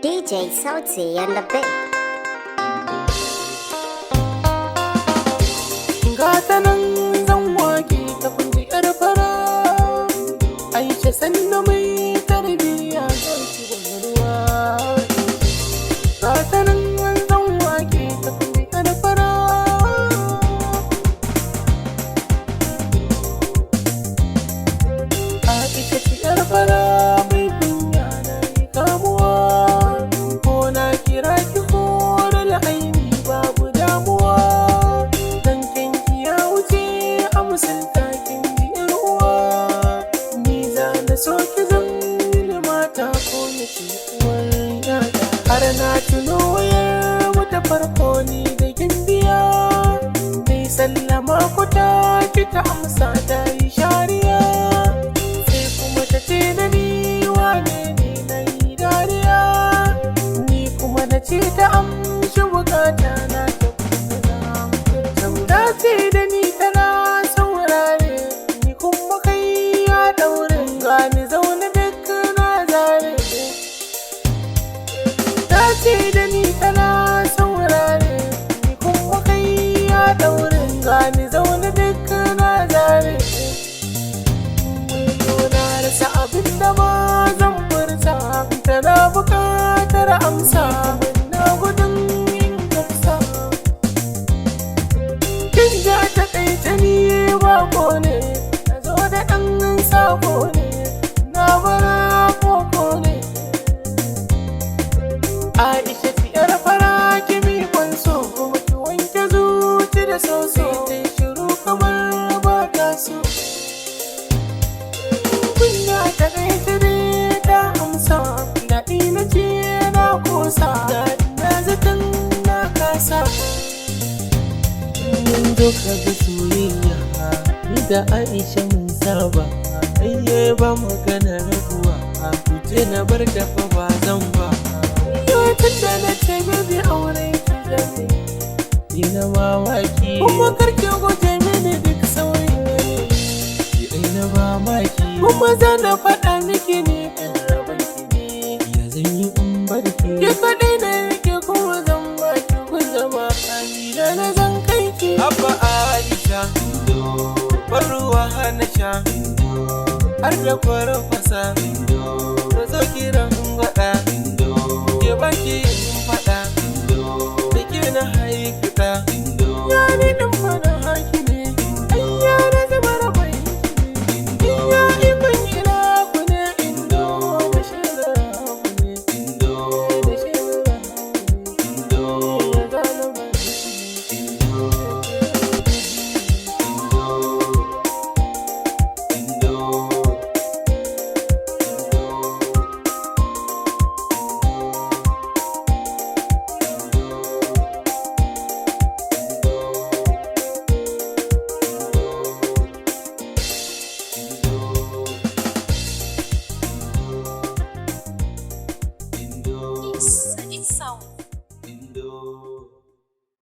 DJ Sauti and the beat. Gata nan zan wake ta kunji yar fara Aisha sannu mai tarbiya zauki ruwa. Gata nan zan wake ta kunji yar fara Aisha ci yar fara mai kunya na yi kamuwa ko na kira ki koral aini babu damuwa. Musulta kin ji yar uwa ni za na so ki zama mata ko nake uwar yaya har na tuno wayar mu ta farko ni da gimbiya dai sallama ku ta ki ta amsa ta yi shariya sai kuma ta ce da ni wane ne na yi dariya ni kuma na ce ta amshi bukata na ta kuma ta ce da ni tana ni zaune duk na zare ta ce da ni tana saurare ni kuma kai ya daure ni zaune duk na zare na rasa abin da ma zan furta tana bukatar amsa na gudun yin gafsa kin ja ta kai ta ni bako ne na zo da ɗan sako ne Aisha ci yar fara ki mi kwanso kuma ki wanke zuci da soso ta yi shiru kamar ba ta so kunya ta kai tire ta amsa daɗi na ce na kosa daɗi na zaton na kasa mun zo ka ga soyayya ni da Aisha mun saba ayye ba magana rabuwa kuje na bar dafa ba zan ba tunda na ce baby aure ki zafi ina mamaki kuma karke guje mini duk sauyi ne ina mamaki kuma zana faɗa miki ne kan rabar ki ne ya zan yi in barki ki kaɗai na yake kuma zan baki kun zama kamila na zan kai ki abba Aisha barruwa hana sha har da farfasa da zo kiran gwada ke baki yin fada da ke na haifita ya ni ɗin fada haki